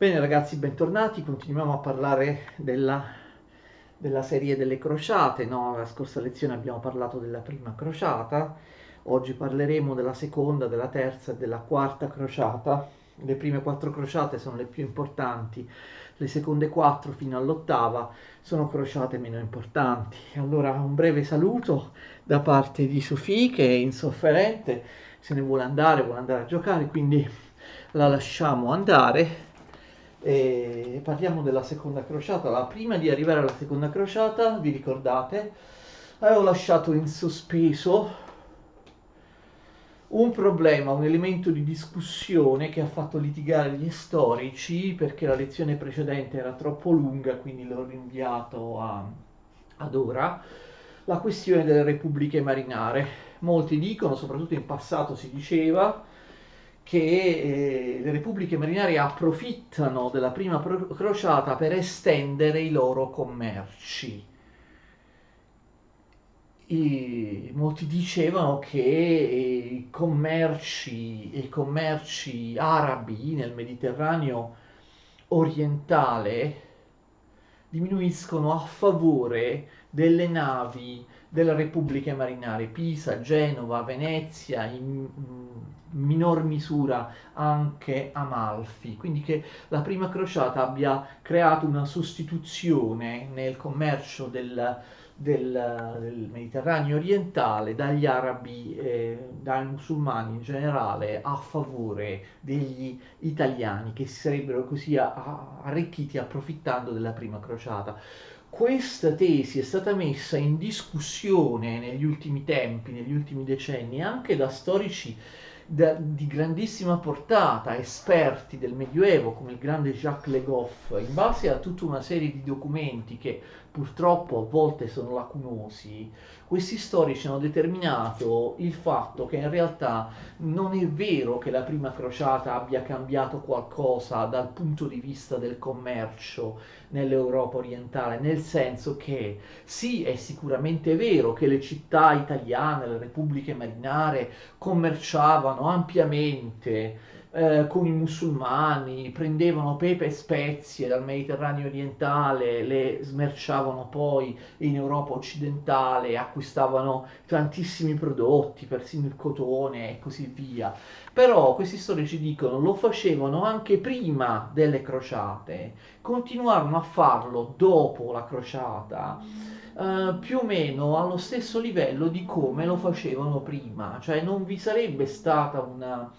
Bene ragazzi, bentornati, continuiamo a parlare della serie delle crociate, no? La scorsa lezione abbiamo parlato della prima crociata, oggi parleremo della seconda, della terza e della quarta crociata. Le prime quattro crociate sono le più importanti, le seconde quattro fino all'ottava sono crociate meno importanti. Allora un breve saluto da parte di Sofì che è insofferente, se ne vuole andare a giocare, quindi la lasciamo andare e parliamo della seconda crociata. Prima di arrivare alla seconda crociata, vi ricordate, avevo lasciato in sospeso un problema, un elemento di discussione che ha fatto litigare gli storici perché la lezione precedente era troppo lunga, quindi l'ho rinviato ad ora. La questione delle repubbliche marinare. Molti dicono, soprattutto in passato si diceva, che le repubbliche marinare approfittano della prima crociata per estendere i loro commerci. Molti dicevano che i commerci arabi nel Mediterraneo orientale diminuiscono a favore delle navi della Repubblica Marinare, Pisa, Genova, Venezia, in minor misura anche Amalfi, quindi che la prima crociata abbia creato una sostituzione nel commercio del Mediterraneo orientale dagli arabi e dai musulmani in generale a favore degli italiani che si sarebbero così arricchiti approfittando della prima crociata. Questa tesi è stata messa in discussione negli ultimi tempi, negli ultimi decenni, anche da storici di grandissima portata, esperti del Medioevo come il grande Jacques Le Goff, in base a tutta una serie di documenti che purtroppo a volte sono lacunosi. Questi storici hanno determinato il fatto che in realtà non è vero che la prima crociata abbia cambiato qualcosa dal punto di vista del commercio nell'Europa orientale, nel senso che sì, è sicuramente vero che le città italiane, le repubbliche marinare commerciavano ampiamente con i musulmani, prendevano pepe e spezie dal Mediterraneo orientale, le smerciavano poi in Europa occidentale, acquistavano tantissimi prodotti, persino il cotone e così via. Però questi storici dicono lo facevano anche prima delle crociate, continuarono a farlo dopo la crociata, più o meno allo stesso livello di come lo facevano prima, cioè non vi sarebbe stata una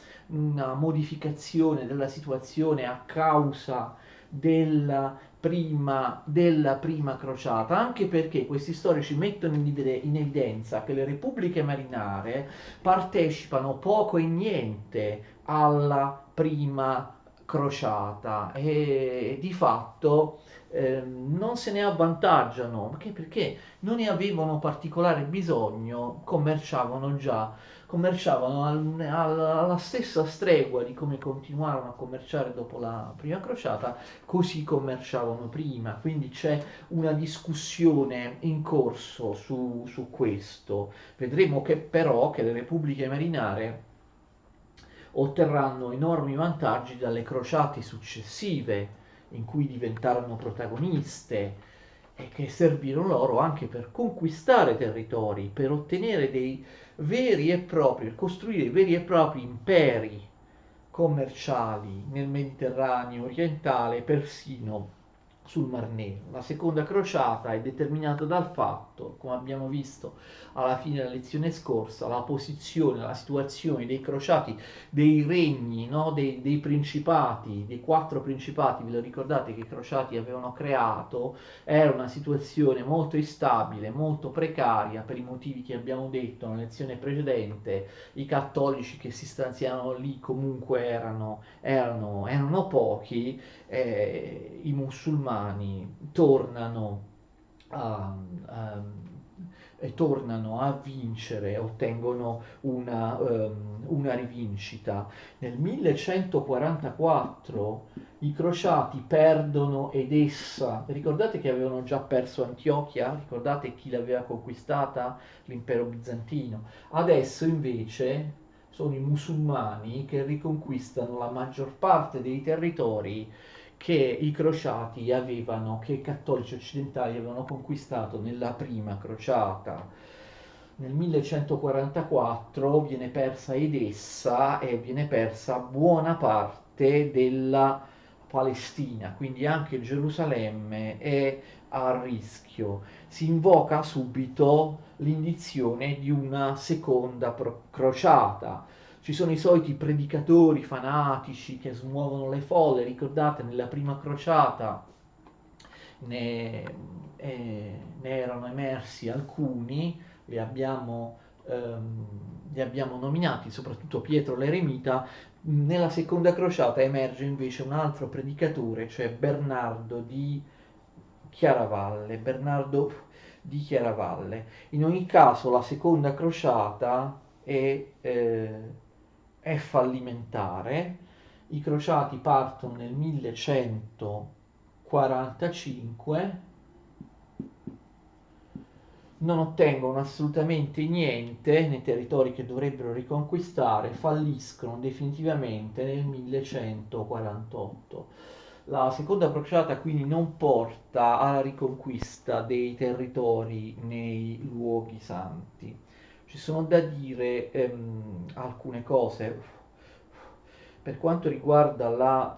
modificazione della situazione a causa della prima crociata, anche perché questi storici mettono in evidenza che le repubbliche marinare partecipano poco e niente alla prima crociata e di fatto non se ne avvantaggiano perché non ne avevano particolare bisogno, commerciavano alla stessa stregua di come continuarono a commerciare dopo la prima crociata, così commerciavano prima. Quindi c'è una discussione in corso su questo. Vedremo che però che le repubbliche marinare otterranno enormi vantaggi dalle crociate successive in cui diventarono protagoniste e che servirono loro anche per conquistare territori, per ottenere dei veri e propri, per costruire veri e propri imperi commerciali nel Mediterraneo orientale, persino sul Mar Nero. La seconda crociata è determinata dal fatto, come abbiamo visto alla fine della lezione scorsa, la posizione, la situazione dei crociati, dei regni, no? dei principati, dei quattro principati, ve lo ricordate che i crociati avevano creato, era una situazione molto instabile, molto precaria per i motivi che abbiamo detto nella lezione precedente. I cattolici che si stanziavano lì comunque erano pochi, i musulmani a, a- tornano a vincere, ottengono una rivincita. Nel 1144 i crociati perdono Edessa. Ricordate che avevano già perso Antiochia? Ricordate chi l'aveva conquistata? L'impero bizantino. Adesso invece sono i musulmani che riconquistano la maggior parte dei territori che i crociati avevano, che i cattolici occidentali avevano conquistato nella prima crociata. Nel 1144 viene persa Edessa e viene persa buona parte della Palestina, quindi anche Gerusalemme è a rischio. Si invoca subito l'indizione di una seconda crociata. Ci sono i soliti predicatori fanatici che smuovono le folle, ricordate nella prima crociata ne, ne erano emersi alcuni, li abbiamo, ehm, li abbiamo nominati, soprattutto Pietro l'Eremita. Nella seconda crociata emerge invece un altro predicatore, cioè Bernardo di Chiaravalle. In ogni caso la seconda crociata è fallimentare. I crociati partono nel 1145, non ottengono assolutamente niente nei territori che dovrebbero riconquistare, falliscono definitivamente nel 1148. La seconda crociata quindi non porta alla riconquista dei territori nei luoghi santi. Ci sono da dire alcune cose. Per quanto riguarda la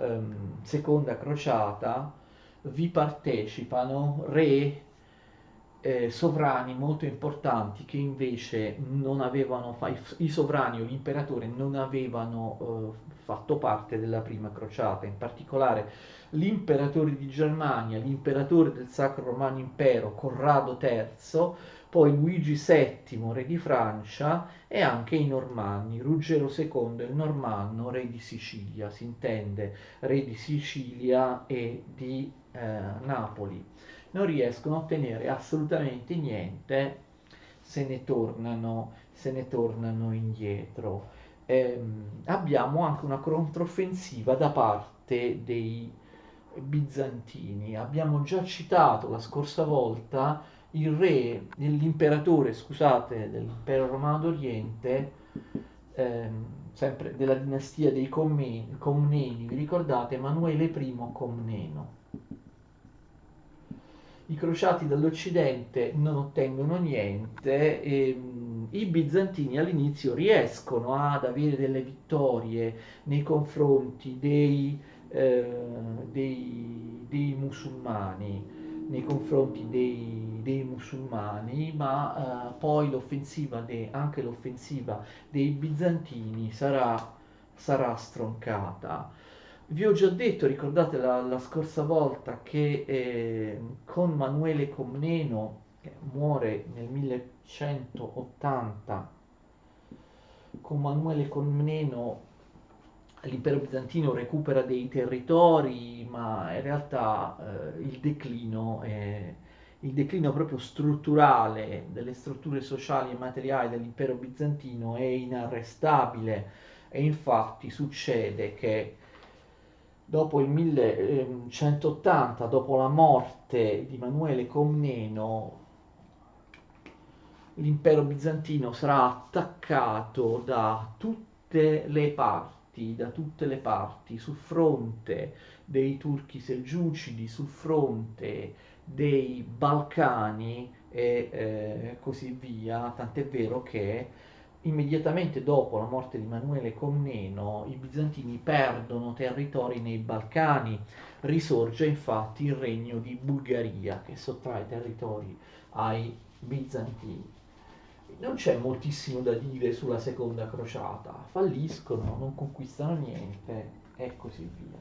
seconda crociata, vi partecipano re sovrani molto importanti che invece non avevano, i sovrani o l'imperatore non avevano fatto parte della prima crociata, in particolare l'imperatore di Germania, l'imperatore del Sacro Romano Impero, Corrado III, poi Luigi VII, re di Francia, e anche i Normanni, Ruggero II il Normanno, re di Sicilia, si intende re di Sicilia e di Napoli. Non riescono a ottenere assolutamente niente, se ne tornano indietro. Abbiamo anche una controffensiva da parte dei bizantini. Abbiamo già citato la scorsa volta l'imperatore, scusate, dell'impero romano d'Oriente, sempre della dinastia dei Comneni, vi ricordate? Emanuele I Comneno. I crociati dall'Occidente non ottengono niente e i bizantini all'inizio riescono ad avere delle vittorie nei confronti dei musulmani, dei musulmani, ma poi anche l'offensiva dei bizantini sarà stroncata. Vi ho già detto, ricordate la scorsa volta, che con Manuele Comneno, che muore nel 1180, con Manuele Comneno l'impero bizantino recupera dei territori, ma in realtà il declino proprio strutturale delle strutture sociali e materiali dell'impero bizantino è inarrestabile, e infatti succede che dopo il 1180, dopo la morte di Emanuele Comneno, l'impero bizantino sarà attaccato da tutte le parti, sul fronte dei turchi selgiucidi, sul fronte dei Balcani e così via, tant'è vero che immediatamente dopo la morte di Emanuele Comneno i bizantini perdono territori nei Balcani, risorge infatti il regno di Bulgaria che sottrae territori ai bizantini. Non c'è moltissimo da dire sulla seconda crociata, falliscono, non conquistano niente e così via.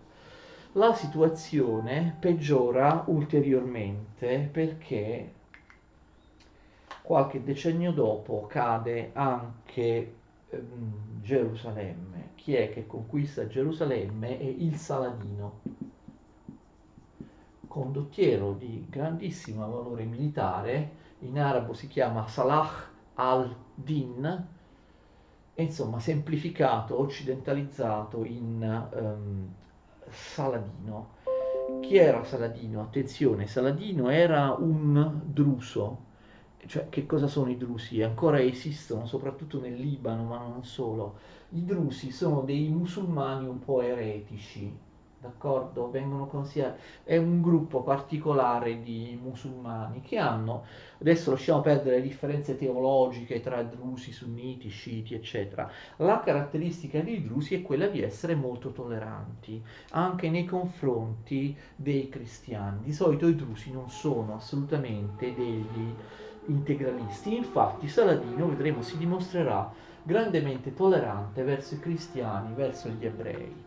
La situazione peggiora ulteriormente perché qualche decennio dopo cade anche Gerusalemme. Chi è che conquista Gerusalemme? È il Saladino, condottiero di grandissimo valore militare, in arabo si chiama Salah al-Din, e insomma semplificato, occidentalizzato in Saladino. Chi era Saladino? Attenzione, Saladino era un druso. Cioè, che cosa sono i drusi? Ancora esistono, soprattutto nel Libano, ma non solo. I drusi sono dei musulmani un po' eretici, d'accordo? Vengono considerati, è un gruppo particolare di musulmani che hanno, adesso lasciamo perdere le differenze teologiche tra drusi, sunniti, sciiti, eccetera. La caratteristica dei drusi è quella di essere molto tolleranti, anche nei confronti dei cristiani. Di solito i drusi non sono assolutamente degli integralisti, infatti Saladino, vedremo, si dimostrerà grandemente tollerante verso i cristiani, verso gli ebrei.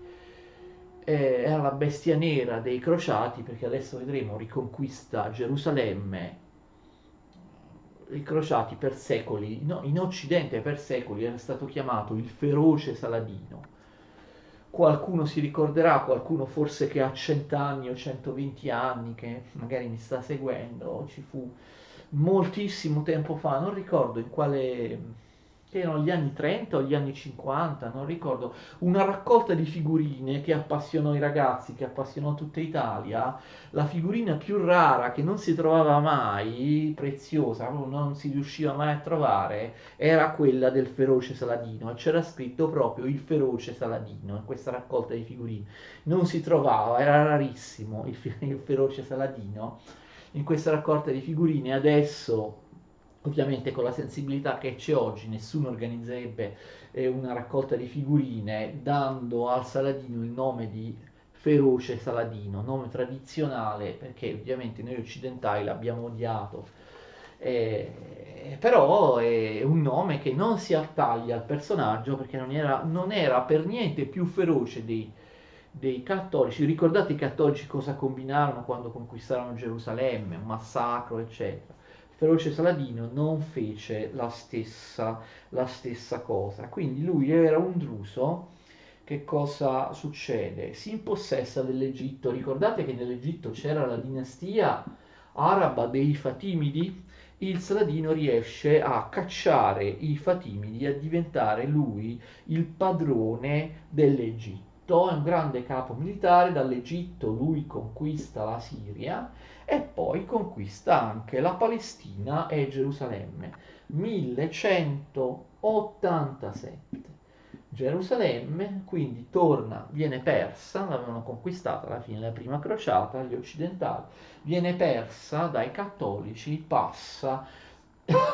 Era la bestia nera dei crociati, perché adesso vedremo riconquista Gerusalemme. I crociati per secoli, no, in Occidente per secoli era stato chiamato il feroce Saladino. Qualcuno si ricorderà, qualcuno forse che ha 100 anni o 120 anni, che magari mi sta seguendo, ci fu moltissimo tempo fa, non ricordo in quale, che erano gli anni 30 o gli anni 50, non ricordo, una raccolta di figurine che appassionò i ragazzi, che appassionò tutta Italia. La figurina più rara che non si trovava mai, preziosa, non si riusciva mai a trovare, era quella del feroce Saladino, e c'era scritto proprio il feroce Saladino in questa raccolta di figurine. Non si trovava, era rarissimo il feroce Saladino in questa raccolta di figurine. Adesso, ovviamente, con la sensibilità che c'è oggi, nessuno organizzerebbe una raccolta di figurine dando al Saladino il nome di feroce Saladino, nome tradizionale, perché ovviamente noi occidentali l'abbiamo odiato. Però è un nome che non si attaglia al personaggio, perché non era per niente più feroce dei cattolici. Ricordate i cattolici cosa combinarono quando conquistarono Gerusalemme, un massacro, eccetera. Il feroce Saladino non fece la stessa cosa. Quindi lui era un druso. Che cosa succede? Si impossessa dell'Egitto. Ricordate che nell'Egitto c'era la dinastia araba dei Fatimidi. Il Saladino riesce a cacciare i Fatimidi e a diventare lui il padrone dell'Egitto. È un grande capo militare. Dall'Egitto lui conquista la Siria e poi conquista anche la Palestina e Gerusalemme. 1187. Gerusalemme quindi viene persa, l'avevano conquistata alla fine della prima crociata, gli occidentali, viene persa dai cattolici, passa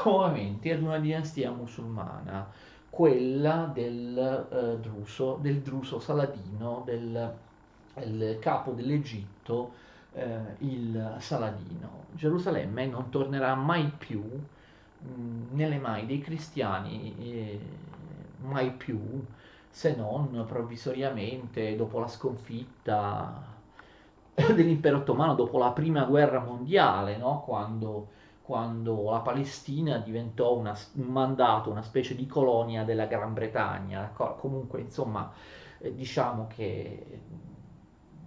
nuovamente ad una dinastia musulmana, quella del druso Saladino, il capo dell'Egitto, il Saladino. Gerusalemme non tornerà mai più nelle mani dei cristiani, mai più, se non provvisoriamente dopo la sconfitta dell'impero ottomano, dopo la prima guerra mondiale, no? Quando la Palestina diventò un mandato, una specie di colonia della Gran Bretagna. Comunque, insomma, diciamo che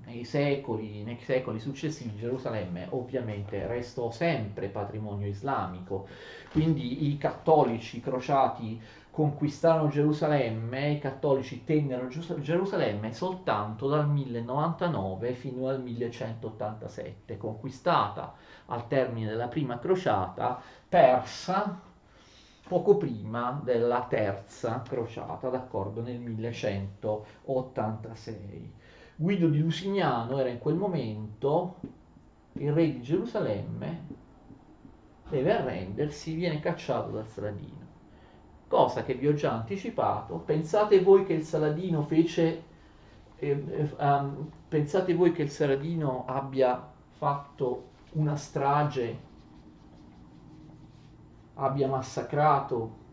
nei secoli successivi Gerusalemme ovviamente restò sempre patrimonio islamico, quindi i cattolici crociati conquistarono Gerusalemme, i cattolici tennero Gerusalemme soltanto dal 1099 fino al 1187, conquistata al termine della prima crociata, persa poco prima della terza crociata, d'accordo, nel 1186. Guido di Lusignano era in quel momento il re di Gerusalemme, deve arrendersi, viene cacciato dal Saladino. Cosa che vi ho già anticipato. Pensate voi che il Saladino abbia fatto una strage, abbia massacrato,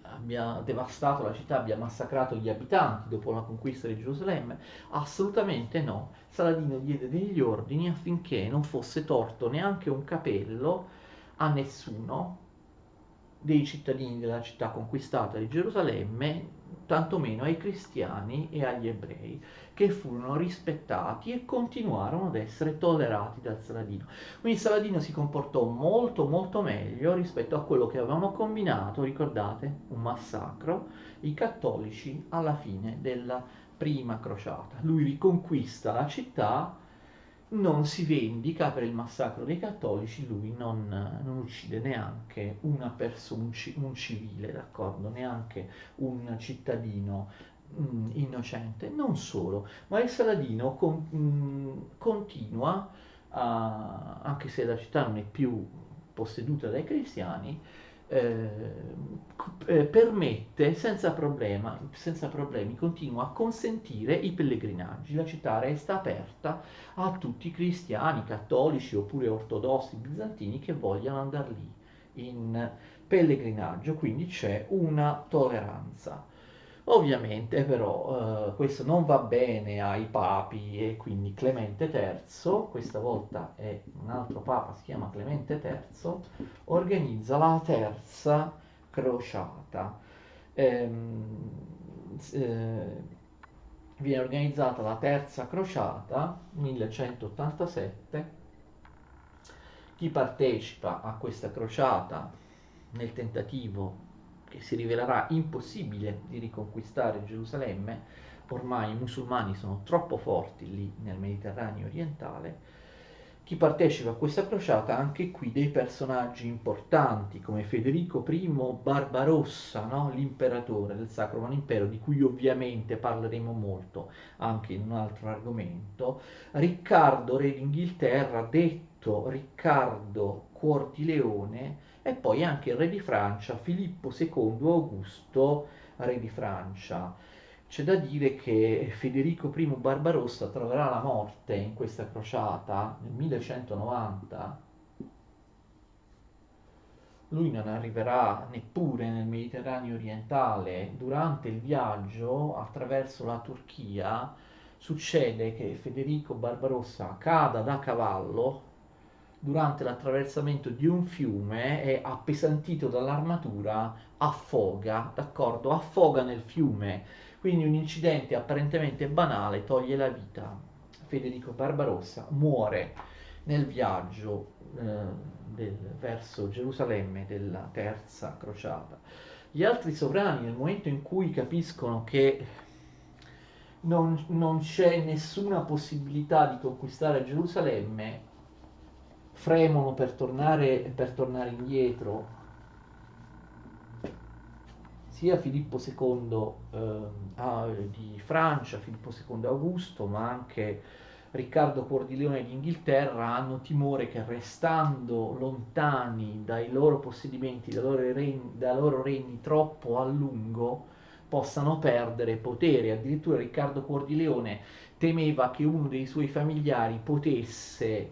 abbia devastato la città, abbia massacrato gli abitanti dopo la conquista di Gerusalemme? Assolutamente no. Saladino diede degli ordini affinché non fosse torto neanche un capello a nessuno dei cittadini della città conquistata di Gerusalemme, tantomeno ai cristiani e agli ebrei, che furono rispettati e continuarono ad essere tollerati dal Saladino. Quindi Saladino si comportò molto molto meglio rispetto a quello che avevamo combinato, ricordate? Un massacro, i cattolici alla fine della prima crociata. Lui riconquista la città, non si vendica per il massacro dei cattolici, lui non uccide neanche una persona, un civile, d'accordo? Neanche un cittadino innocente. Non solo, ma il Saladino continua, anche se la città non è più posseduta dai cristiani, permette senza problemi, continua a consentire i pellegrinaggi. La città resta aperta a tutti i cristiani, cattolici oppure ortodossi bizantini che vogliano andare lì in pellegrinaggio, quindi c'è una tolleranza. Ovviamente però questo non va bene ai papi e quindi Clemente III, questa volta è un altro papa, si chiama Clemente III, organizza la terza crociata. Ehm, Viene organizzata la terza crociata 1187. Chi partecipa a questa crociata nel tentativo che si rivelerà impossibile di riconquistare Gerusalemme, ormai i musulmani sono troppo forti lì nel Mediterraneo orientale. Chi partecipa a questa crociata, anche qui dei personaggi importanti come Federico I Barbarossa, no? L'imperatore del Sacro Romano Impero, di cui ovviamente parleremo molto anche in un altro argomento, Riccardo, re d'Inghilterra, detto Riccardo Cuor di Leone, e poi anche il re di Francia, Filippo II Augusto, re di Francia. C'è da dire che Federico I Barbarossa troverà la morte in questa crociata nel 1190. Lui non arriverà neppure nel Mediterraneo orientale. Durante il viaggio attraverso la Turchia succede che Federico Barbarossa cada da cavallo durante l'attraversamento di un fiume e, appesantito dall'armatura, affoga, d'accordo? Affoga nel fiume. Quindi un incidente apparentemente banale toglie la vita. Federico Barbarossa muore nel viaggio verso Gerusalemme della terza crociata. Gli altri sovrani, nel momento in cui capiscono che non c'è nessuna possibilità di conquistare Gerusalemme, fremono per tornare indietro. Sia Filippo II di Francia, Filippo II Augusto, ma anche Riccardo Cuor di Leone d'Inghilterra hanno timore che, restando lontani dai loro possedimenti, dai loro regni troppo a lungo, possano perdere potere. Addirittura Riccardo Cuor di Leone temeva che uno dei suoi familiari potesse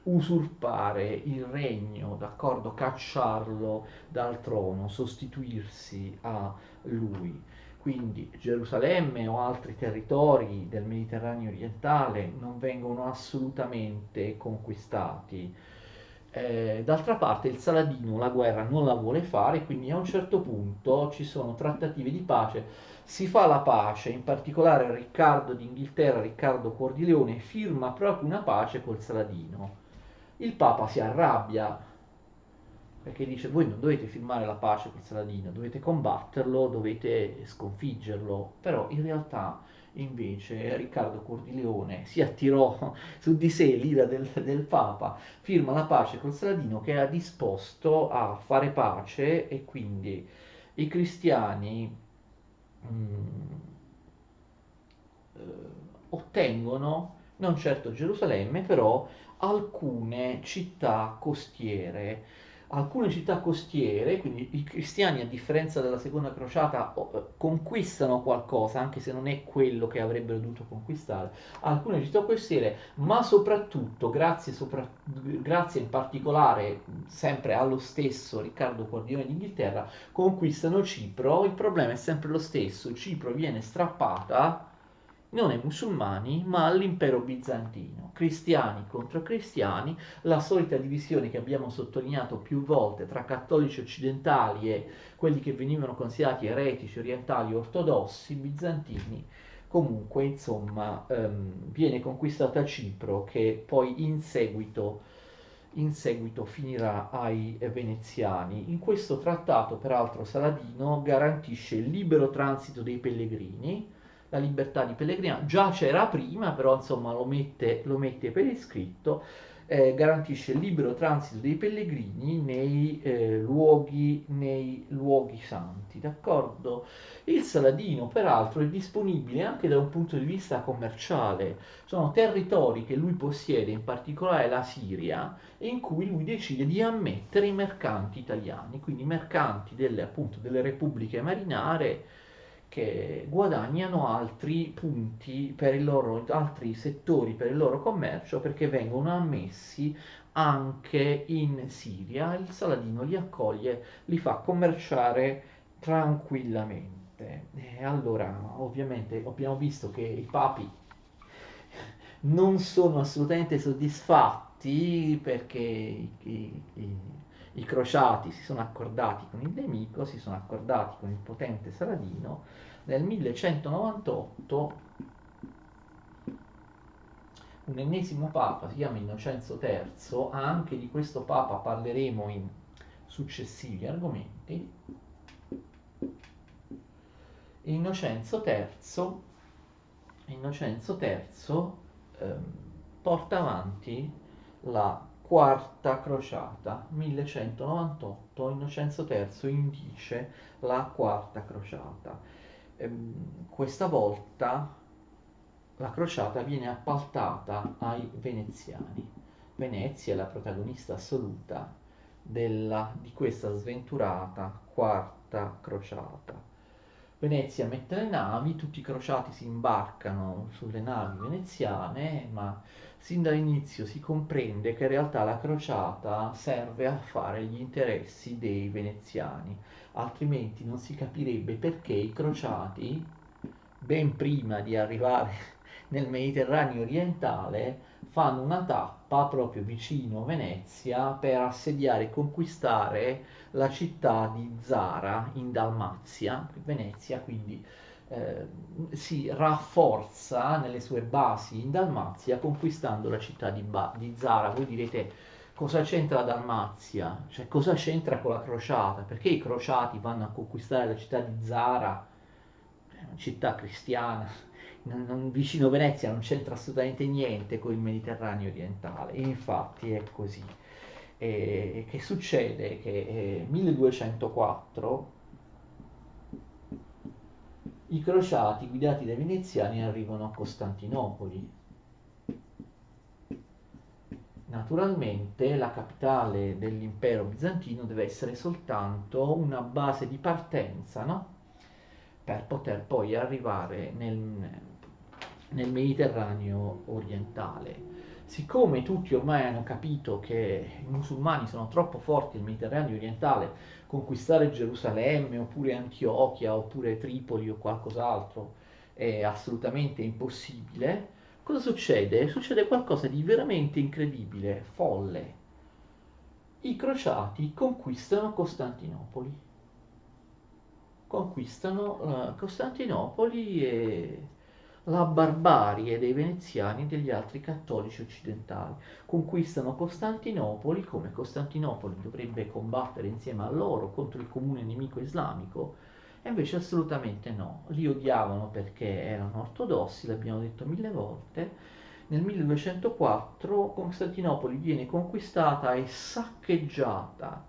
usurpare il regno, d'accordo, cacciarlo dal trono, sostituirsi a lui. Quindi Gerusalemme o altri territori del Mediterraneo orientale non vengono assolutamente conquistati. D'altra parte il Saladino la guerra non la vuole fare, quindi a un certo punto ci sono trattative di pace, si fa la pace, in particolare Riccardo d'Inghilterra, Riccardo Cuor di Leone, firma proprio una pace col Saladino. Il Papa si arrabbia perché dice: voi non dovete firmare la pace col Saladino, dovete combatterlo, dovete sconfiggerlo. Però in realtà invece Riccardo Cuor di Leone si attirò su di sé l'ira del Papa, firma la pace col Saladino, che era disposto a fare pace, e quindi i cristiani eh, ottengono, non certo Gerusalemme, però alcune città costiere. Alcune città costiere, quindi i cristiani, a differenza della seconda crociata, conquistano qualcosa, anche se non è quello che avrebbero dovuto conquistare. Alcune città costiere, ma soprattutto, grazie in particolare sempre allo stesso Riccardo Cordione d'Inghilterra, conquistano Cipro. Il problema è sempre lo stesso: Cipro viene strappata non ai musulmani ma all'impero bizantino, cristiani contro cristiani, la solita divisione che abbiamo sottolineato più volte tra cattolici occidentali e quelli che venivano considerati eretici orientali ortodossi bizantini. Comunque, insomma, viene conquistata Cipro, che poi in seguito finirà ai veneziani. In questo trattato, peraltro, Saladino garantisce il libero transito dei pellegrini, la libertà di pellegrinaggio. Già c'era prima, però insomma lo mette per iscritto. garantisce il libero transito dei pellegrini nei luoghi santi, d'accordo? Il Saladino, peraltro, è disponibile anche da un punto di vista commerciale. Sono territori che lui possiede, in particolare la Siria, in cui lui decide di ammettere i mercanti italiani, quindi i mercanti appunto, delle repubbliche marinare che guadagnano altri punti per il loro, altri settori per il loro commercio perché vengono ammessi anche in Siria. Il Saladino li accoglie, li fa commerciare tranquillamente. E allora, ovviamente, abbiamo visto che i papi non sono assolutamente soddisfatti perché i crociati si sono accordati con il nemico, si sono accordati con il potente Saladino. Nel 1198 un ennesimo papa, si chiama Innocenzo III, anche di questo papa parleremo in successivi argomenti. Innocenzo III, Innocenzo III porta avanti la quarta crociata. 1198 Innocenzo III indice la quarta crociata. Questa volta la crociata viene appaltata ai veneziani. Venezia è la protagonista assoluta di questa sventurata quarta crociata. Venezia mette le navi, tutti i crociati si imbarcano sulle navi veneziane, ma sin dall'inizio si comprende che in realtà la crociata serve a fare gli interessi dei veneziani, altrimenti non si capirebbe perché i crociati, ben prima di arrivare nel Mediterraneo orientale, fanno una tappa proprio vicino Venezia per assediare e conquistare la città di Zara in Dalmazia. Venezia quindi si rafforza nelle sue basi in Dalmazia conquistando la città di Zara. Voi direte cosa c'entra la Dalmazia? Cioè cosa c'entra con la crociata? Perché i crociati vanno a conquistare la città di Zara, una città cristiana? Vicino Venezia non c'entra assolutamente niente con il Mediterraneo orientale, e infatti è così. E che succede? Che 1204 i crociati guidati dai veneziani arrivano a Costantinopoli. Naturalmente la capitale dell'impero bizantino deve essere soltanto una base di partenza, no? Per poter poi arrivare nel Mediterraneo orientale. Siccome tutti ormai hanno capito che i musulmani sono troppo forti nel Mediterraneo orientale, conquistare Gerusalemme oppure Antiochia oppure Tripoli o qualcos'altro è assolutamente impossibile, cosa succede? Succede qualcosa di veramente incredibile, folle. I crociati conquistano Costantinopoli. Conquistano Costantinopoli e la barbarie dei veneziani e degli altri cattolici occidentali. Conquistano Costantinopoli, come Costantinopoli dovrebbe combattere insieme a loro contro il comune nemico islamico, e invece assolutamente no. Li odiavano perché erano ortodossi, l'abbiamo detto mille volte. Nel 1204 Costantinopoli viene conquistata e saccheggiata,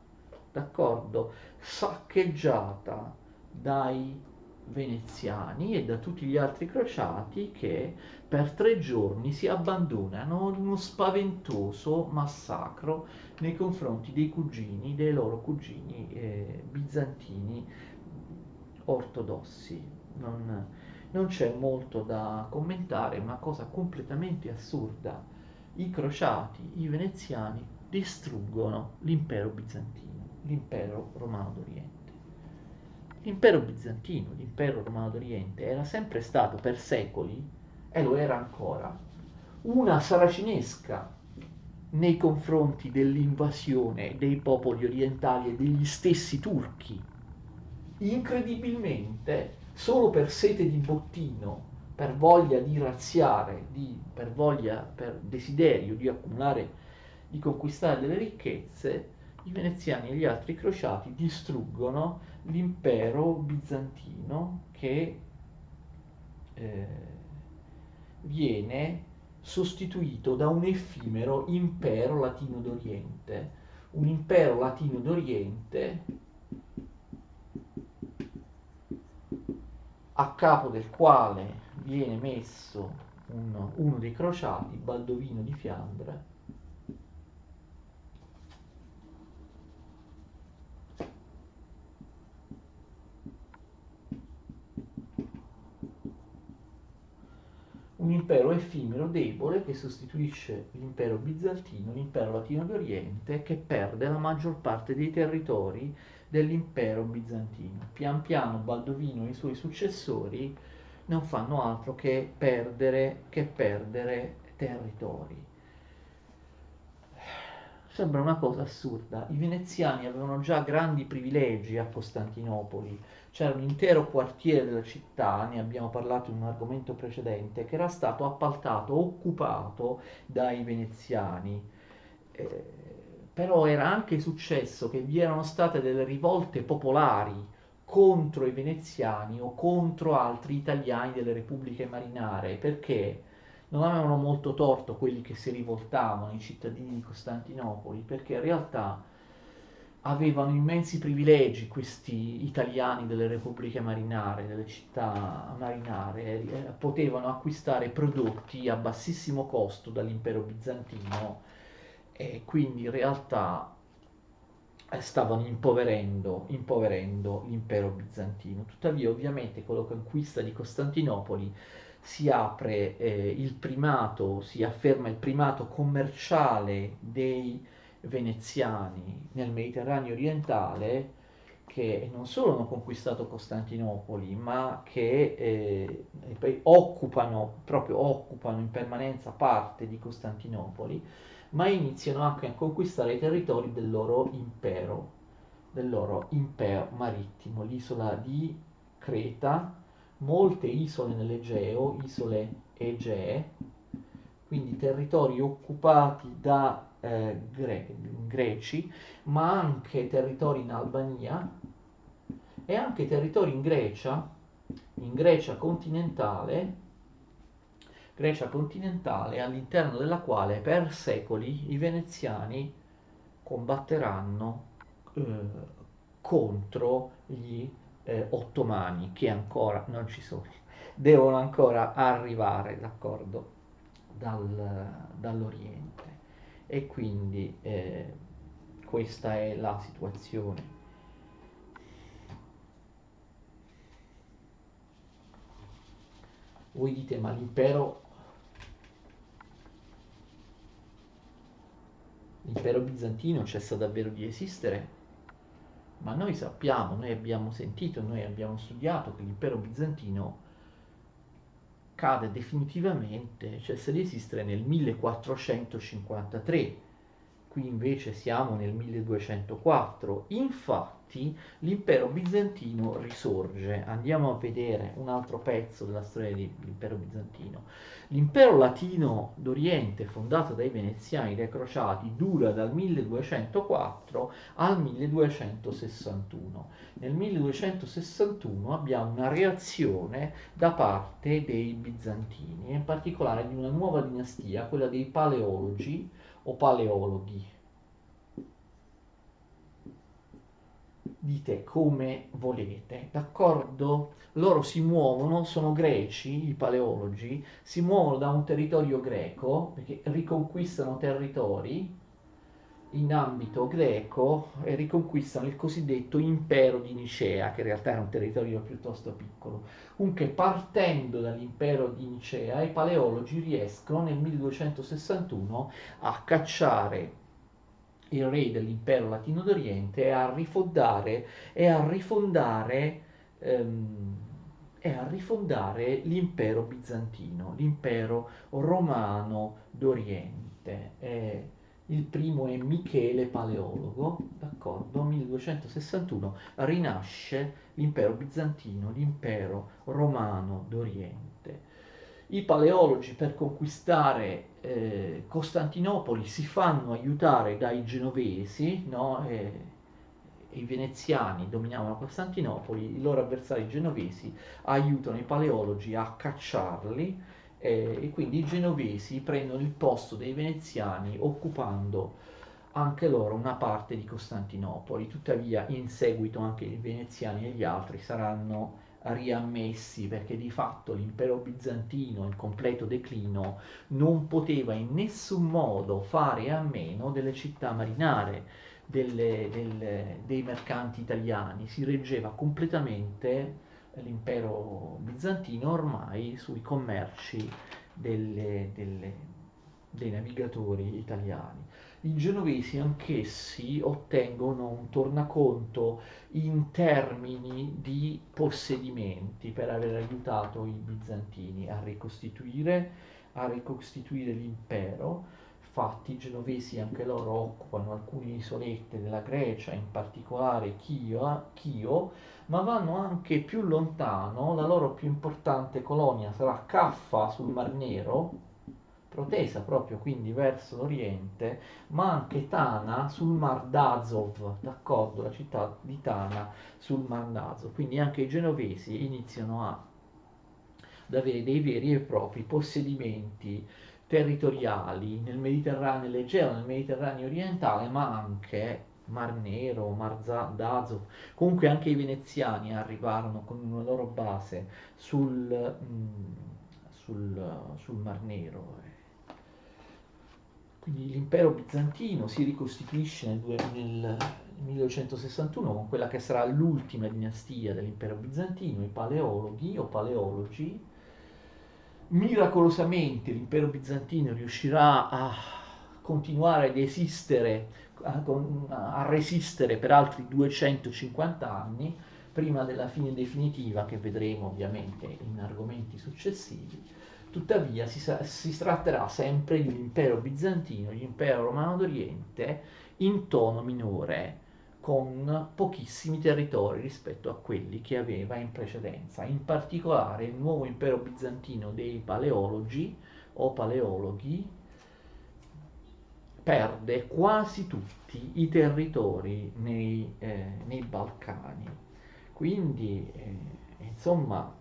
d'accordo? Saccheggiata dai veneziani e da tutti gli altri crociati che per 3 giorni si abbandonano ad uno spaventoso massacro nei confronti dei loro cugini bizantini ortodossi. Non c'è molto da commentare, è una cosa completamente assurda. I crociati, i veneziani, distruggono l'impero bizantino, l'impero romano d'Oriente. L'impero bizantino, l'impero romano d'Oriente, era sempre stato per secoli, e lo era ancora, una saracinesca nei confronti dell'invasione dei popoli orientali e degli stessi turchi. Incredibilmente, solo per sete di bottino, per voglia di razziare, per desiderio di accumulare, di conquistare delle ricchezze, i veneziani e gli altri crociati distruggono l'impero bizantino che eh, viene sostituito da un effimero impero latino d'Oriente. Un impero latino d'Oriente a capo del quale viene messo uno dei crociati, Baldovino di Fiandra, un impero effimero, debole, che sostituisce l'impero bizantino, l'impero latino d'Oriente, che perde la maggior parte dei territori dell'impero bizantino. Pian piano Baldovino e i suoi successori non fanno altro che perdere territori. Sembra una cosa assurda. I veneziani avevano già grandi privilegi a Costantinopoli. C'era un intero quartiere della città, ne abbiamo parlato in un argomento precedente, che era stato appaltato, occupato dai veneziani. Eh, Però era anche successo che vi erano state delle rivolte popolari contro i veneziani o contro altri italiani delle repubbliche marinare, perché non avevano molto torto quelli che si rivoltavano, i cittadini di Costantinopoli, perché in realtà avevano immensi privilegi questi italiani delle repubbliche marinare, delle città marinare, potevano acquistare prodotti a bassissimo costo dall'impero bizantino e quindi in realtà stavano impoverendo l'impero bizantino. Tuttavia, ovviamente, con la conquista di Costantinopoli si apre il primato, si afferma il primato commerciale dei veneziani nel Mediterraneo orientale, che non solo hanno conquistato Costantinopoli, ma che poi occupano in permanenza parte di Costantinopoli, ma iniziano anche a conquistare i territori del loro impero marittimo, l'isola di Creta, molte isole nell'Egeo, isole Egee, quindi territori occupati da greci, ma anche territori in Albania e anche territori in Grecia continentale, all'interno della quale per secoli i veneziani combatteranno eh, contro gli ottomani, che ancora non ci sono, devono ancora arrivare, d'accordo, dall'Oriente. E quindi questa è la situazione. Voi dite, ma l'impero bizantino cessa davvero di esistere? Ma noi sappiamo, noi abbiamo sentito, noi abbiamo studiato che l'impero bizantino cade definitivamente, cessa di esistere nel 1453. Qui invece siamo nel 1204. Infatti l'impero bizantino risorge. Andiamo a vedere un altro pezzo della storia dell'impero bizantino. L'impero latino d'Oriente, fondato dai veneziani, dai crociati, dura dal 1204 al 1261. Nel 1261 abbiamo una reazione da parte dei bizantini, in particolare di una nuova dinastia, quella dei Paleologi o Paleologhi. Dite come volete, d'accordo? Loro si muovono, sono greci, i Paleologi, si muovono da un territorio greco, perché riconquistano territori in ambito greco e riconquistano il cosiddetto impero di Nicea, che in realtà era un territorio piuttosto piccolo. Comunque, partendo dall'impero di Nicea, i Paleologi riescono nel 1261 a cacciare il re dell'impero latino d'Oriente ehm, e a rifondare l'impero bizantino, l'impero romano d'Oriente. Il primo è Michele Paleologo, d'accordo? 1261 rinasce l'impero bizantino, l'impero romano d'Oriente. I paleologi per conquistare Costantinopoli si fanno aiutare dai genovesi, no? I veneziani dominavano Costantinopoli, i loro avversari genovesi aiutano i paleologi a cacciarli e quindi i genovesi prendono il posto dei veneziani occupando anche loro una parte di Costantinopoli. Tuttavia in seguito anche i veneziani e gli altri saranno riammessi perché di fatto l'impero bizantino in completo declino non poteva in nessun modo fare a meno delle città marinare, dei mercanti italiani, si reggeva completamente l'impero bizantino ormai sui commerci dei navigatori italiani. I genovesi anch'essi ottengono un tornaconto in termini di possedimenti per aver aiutato i bizantini a ricostituire l'impero. Infatti i genovesi anche loro occupano alcune isolette della Grecia, in particolare Chio, ma vanno anche più lontano. La loro più importante colonia sarà Caffa sul Mar Nero, protesa proprio quindi verso l'oriente, ma anche Tana sul Mar d'Azov, d'accordo, la città di Tana sul Mar d'Azov. Quindi anche i genovesi iniziano ad avere dei veri e propri possedimenti territoriali nel Mediterraneo leggero, nel Mediterraneo orientale, ma anche Mar Nero, d'Azov. Comunque anche i veneziani arrivarono con una loro base sul Mar Nero. Quindi l'impero bizantino si ricostituisce nel 1261 con quella che sarà l'ultima dinastia dell'impero bizantino, i Paleologhi o Paleologi. Miracolosamente l'impero bizantino riuscirà a continuare ad esistere, a resistere per altri 250 anni, prima della fine definitiva che vedremo ovviamente in argomenti successivi. Tuttavia si tratterà sempre di un impero bizantino, l'impero romano d'Oriente, in tono minore, con pochissimi territori rispetto a quelli che aveva in precedenza. In particolare il nuovo impero bizantino dei Paleologi o Paleologhi perde quasi tutti i territori nei Balcani. Quindi, insomma,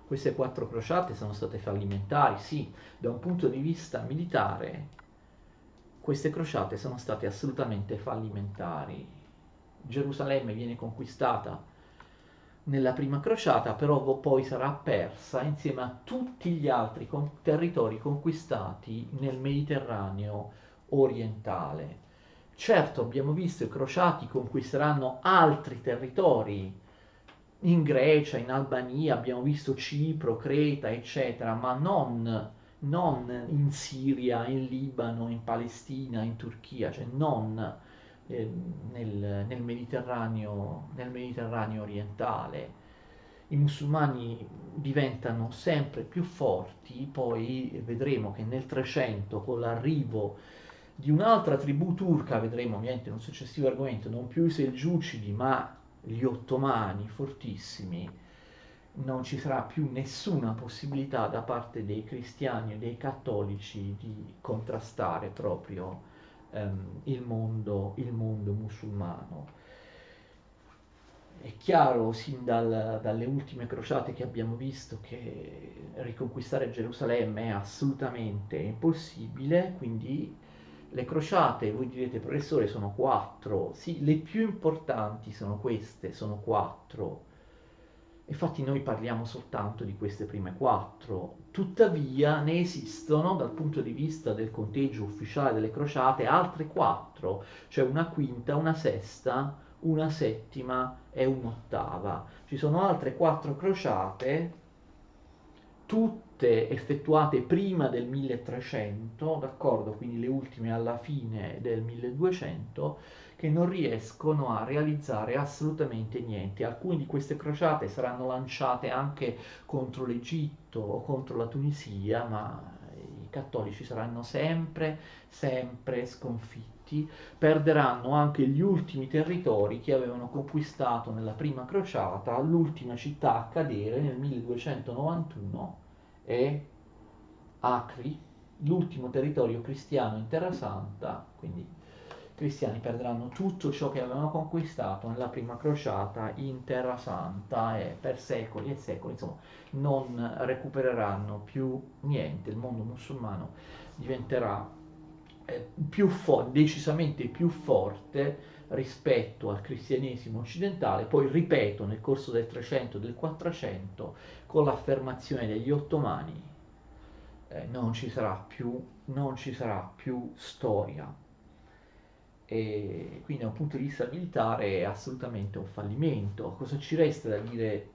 queste 4 crociate sono state fallimentari, sì, da un punto di vista militare queste crociate sono state assolutamente fallimentari. Gerusalemme viene conquistata nella prima crociata, però poi sarà persa insieme a tutti gli altri territori conquistati nel Mediterraneo orientale. Certo, abbiamo visto che i crociati conquisteranno altri territori in Grecia, in Albania, abbiamo visto Cipro, Creta, eccetera, ma non in Siria, in Libano, in Palestina, in Turchia, cioè non nel Mediterraneo orientale. I musulmani diventano sempre più forti, poi vedremo che nel 300 con l'arrivo di un'altra tribù turca, vedremo ovviamente in un successivo argomento, non più i Selgiucidi ma gli ottomani fortissimi, non ci sarà più nessuna possibilità da parte dei cristiani e dei cattolici di contrastare proprio il mondo musulmano. È chiaro sin dalle ultime crociate che abbiamo visto che riconquistare Gerusalemme è assolutamente impossibile, quindi le crociate, voi direte professore, sono 4, sì, le più importanti sono queste, sono 4. Infatti noi parliamo soltanto di queste prime 4, tuttavia ne esistono dal punto di vista del conteggio ufficiale delle crociate altre 4, cioè una quinta, una sesta, una settima e un'ottava. Ci sono altre 4 crociate, tutte effettuate prima del 1300, d'accordo? Quindi le ultime alla fine del 1200, che non riescono a realizzare assolutamente niente. Alcune di queste crociate saranno lanciate anche contro l'Egitto o contro la Tunisia, ma i cattolici saranno sempre sconfitti. Perderanno anche gli ultimi territori che avevano conquistato nella prima crociata. L'ultima città a cadere nel 1291 è Acri, l'ultimo territorio cristiano in Terra Santa, quindi i cristiani perderanno tutto ciò che avevano conquistato nella prima crociata in Terra Santa e per secoli e secoli, insomma, non recupereranno più niente. Il mondo musulmano diventerà decisamente più forte rispetto al cristianesimo occidentale, poi ripeto nel corso del 300 e del 400 con l'affermazione degli ottomani non ci sarà più storia. E quindi da un punto di vista militare è assolutamente un fallimento. Cosa ci resta da dire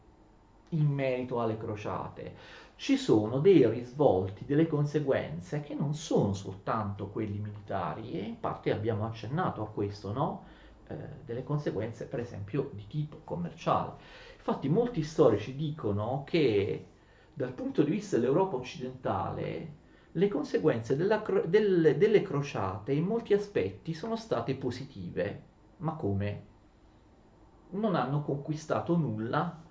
in merito alle crociate? Ci sono dei risvolti, delle conseguenze che non sono soltanto quelli militari e in parte abbiamo accennato a questo, no? Delle conseguenze per esempio di tipo commerciale. Infatti molti storici dicono che dal punto di vista dell'Europa occidentale le conseguenze delle crociate in molti aspetti sono state positive. Ma come? Non hanno conquistato nulla,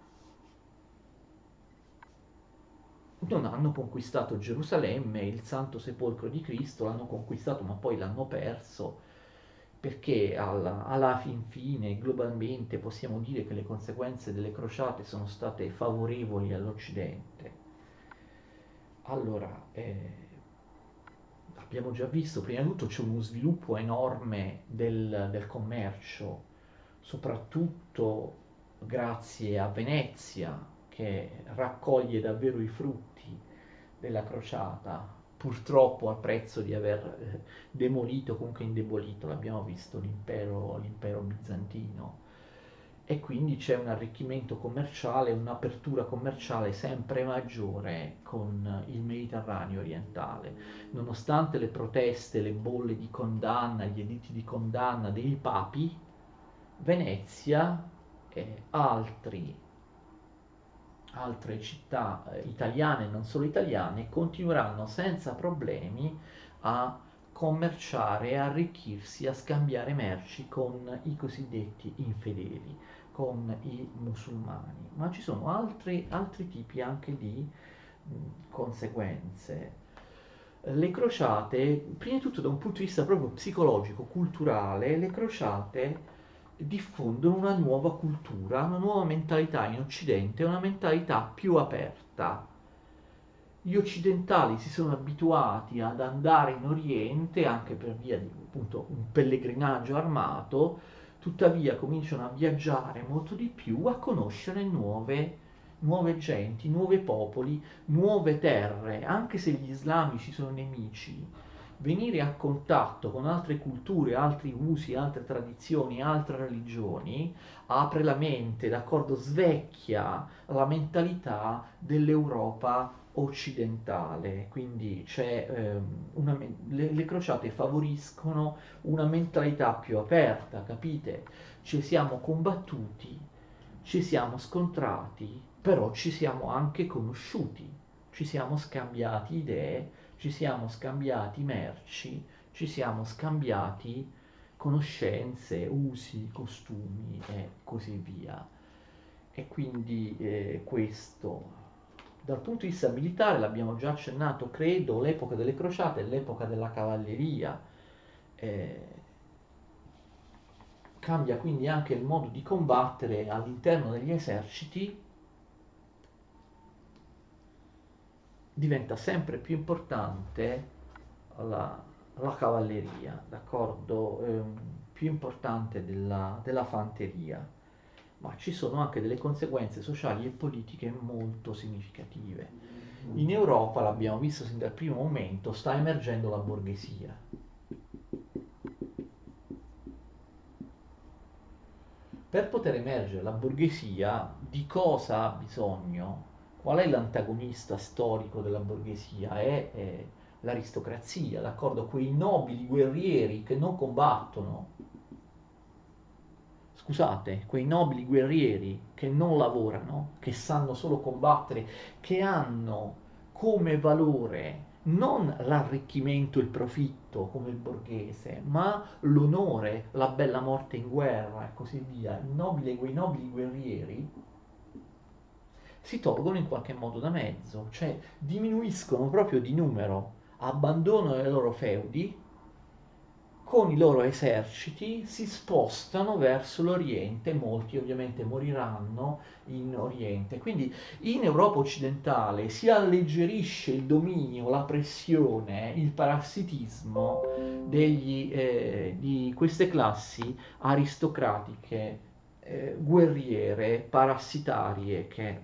non hanno conquistato Gerusalemme, il Santo Sepolcro di Cristo, l'hanno conquistato ma poi l'hanno perso, perché alla fin fine, globalmente, possiamo dire che le conseguenze delle crociate sono state favorevoli all'Occidente. Allora, abbiamo già visto, prima di tutto c'è uno sviluppo enorme del commercio, soprattutto grazie a Venezia, che raccoglie davvero i frutti della crociata, purtroppo al prezzo di aver demolito, comunque indebolito, l'abbiamo visto, l'impero bizantino. E quindi c'è un arricchimento commerciale, un'apertura commerciale sempre maggiore con il Mediterraneo orientale. Nonostante le proteste, le bolle di condanna, gli editti di condanna dei papi, Venezia e altre città italiane e non solo italiane continueranno senza problemi a commerciare, a arricchirsi, a scambiare merci con i cosiddetti infedeli, con i musulmani. Ma ci sono altri tipi anche di conseguenze. Le crociate, prima di tutto da un punto di vista proprio psicologico, culturale, le crociate diffondono una nuova cultura, una nuova mentalità in Occidente, una mentalità più aperta. Gli occidentali si sono abituati ad andare in Oriente anche per via di appunto un pellegrinaggio armato, tuttavia cominciano a viaggiare molto di più, a conoscere nuove genti, nuovi popoli, nuove terre, anche se gli islamici sono nemici. Venire a contatto con altre culture, altri usi, altre tradizioni, altre religioni apre la mente, d'accordo, svecchia la mentalità dell'Europa occidentale, quindi le crociate favoriscono una mentalità più aperta, capite? Ci siamo combattuti, ci siamo scontrati, però ci siamo anche conosciuti, ci siamo scambiati idee, ci siamo scambiati merci, ci siamo scambiati conoscenze, usi, costumi e così via. E quindi questo dal punto di vista militare l'abbiamo già accennato, credo, l'epoca delle crociate è l'epoca della cavalleria. Eh, Cambia quindi anche il modo di combattere all'interno degli eserciti, diventa sempre più importante la, la cavalleria, d'accordo? Più importante della fanteria, ma ci sono anche delle conseguenze sociali e politiche molto significative. In Europa, l'abbiamo visto sin dal primo momento, sta emergendo la borghesia. Per poter emergere la borghesia, di cosa ha bisogno? Qual è l'antagonista storico della borghesia? È l'aristocrazia, d'accordo? Quei nobili guerrieri che non combattono, scusate, quei nobili guerrieri che non lavorano, che sanno solo combattere, che hanno come valore non l'arricchimento, il profitto come il borghese, ma l'onore, la bella morte in guerra e così via. Quei nobili guerrieri si tolgono in qualche modo da mezzo, cioè diminuiscono proprio di numero, abbandonano le loro feudi con i loro eserciti si spostano verso l'Oriente, molti ovviamente moriranno in Oriente. Quindi in Europa occidentale si alleggerisce il dominio, la pressione, il parassitismo di queste classi aristocratiche, guerriere, parassitarie che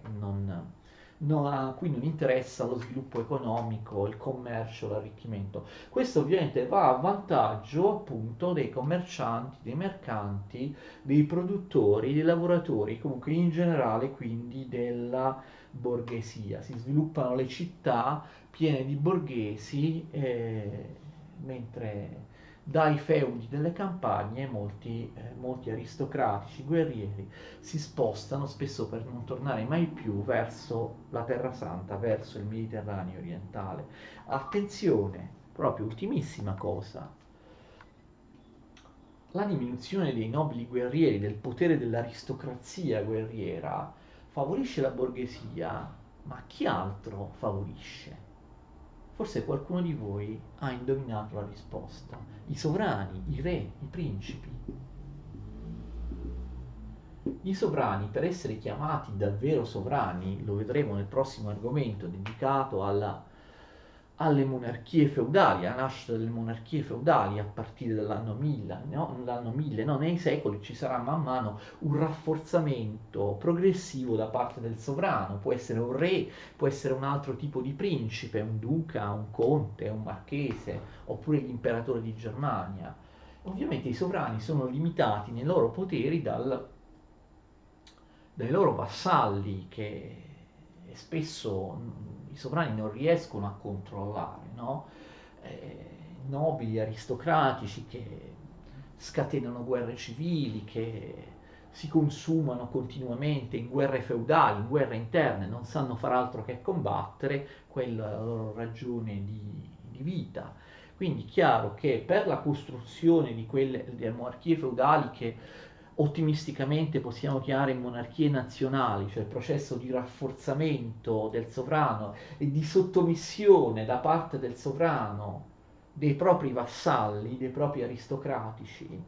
a cui non interessa lo sviluppo economico, il commercio, l'arricchimento. Questo ovviamente va a vantaggio appunto dei commercianti, dei mercanti, dei produttori, dei lavoratori, comunque in generale quindi della borghesia. Si sviluppano le città piene di borghesi, mentre dai feudi delle campagne molti aristocratici, guerrieri, si spostano spesso per non tornare mai più verso la Terra Santa, verso il Mediterraneo orientale. Attenzione, proprio ultimissima cosa, la diminuzione dei nobili guerrieri, del potere dell'aristocrazia guerriera, favorisce la borghesia, ma chi altro favorisce? Forse qualcuno di voi ha indovinato la risposta. I sovrani, i re, i principi. I sovrani, per essere chiamati davvero sovrani, lo vedremo nel prossimo argomento dedicato alle monarchie feudali, alla nascita delle monarchie feudali a partire dall'anno 1000, no? L'anno 1000, no? Nei secoli ci sarà man mano un rafforzamento progressivo da parte del sovrano, può essere un re, può essere un altro tipo di principe, un duca, un conte, un marchese, oppure l'imperatore di Germania. Ovviamente i sovrani sono limitati nei loro poteri dai loro vassalli che spesso i sovrani non riescono a controllare, no? Nobili aristocratici che scatenano guerre civili, che si consumano continuamente in guerre feudali, in guerre interne, non sanno far altro che combattere, quella è la loro ragione di vita. Quindi chiaro che per la costruzione delle monarchie feudali che ottimisticamente possiamo chiamare monarchie nazionali, cioè il processo di rafforzamento del sovrano e di sottomissione da parte del sovrano dei propri vassalli, dei propri aristocratici.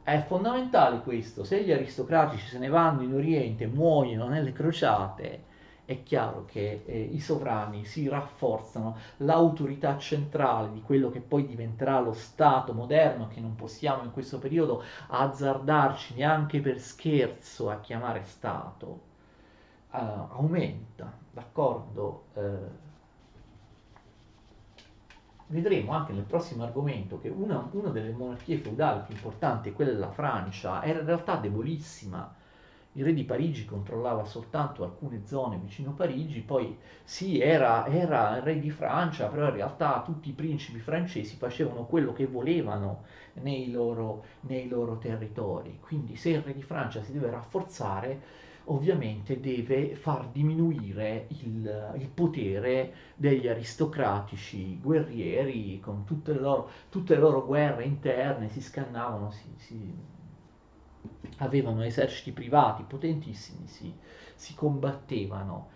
È fondamentale questo, se gli aristocratici se ne vanno in Oriente, muoiono nelle crociate, è chiaro che i sovrani si rafforzano, l'autorità centrale di quello che poi diventerà lo Stato moderno, che non possiamo in questo periodo azzardarci neanche per scherzo a chiamare Stato, aumenta, d'accordo? Vedremo anche nel prossimo argomento che una delle monarchie feudali più importanti, quella della Francia, era in realtà debolissima. Il re di Parigi controllava soltanto alcune zone vicino Parigi, poi sì, era il re di Francia, però in realtà tutti i principi francesi facevano quello che volevano nei loro territori. Quindi se il re di Francia si deve rafforzare, ovviamente deve far diminuire il potere degli aristocratici guerrieri con tutte le loro guerre interne, si scannavano, avevano eserciti privati potentissimi, si combattevano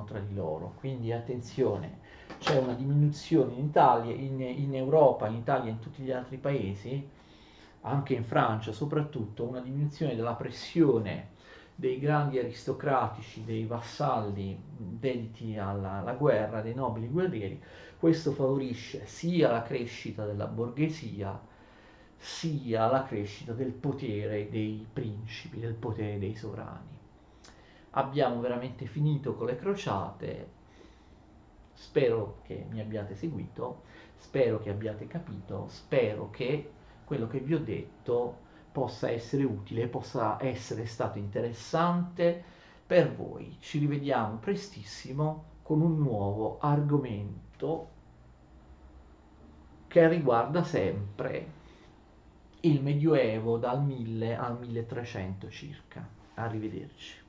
tra di loro. Quindi attenzione, c'è una diminuzione in Italia, in Europa, in Italia e in tutti gli altri paesi, anche in Francia soprattutto, una diminuzione della pressione dei grandi aristocratici, dei vassalli dediti alla guerra, dei nobili guerrieri. Questo favorisce sia la crescita della borghesia, sia la crescita del potere dei principi, del potere dei sovrani. Abbiamo veramente finito con le crociate, spero che mi abbiate seguito, spero che abbiate capito, spero che quello che vi ho detto possa essere utile, possa essere stato interessante per voi. Ci rivediamo prestissimo con un nuovo argomento che riguarda sempre il Medioevo dal 1000 al 1300 circa. Arrivederci.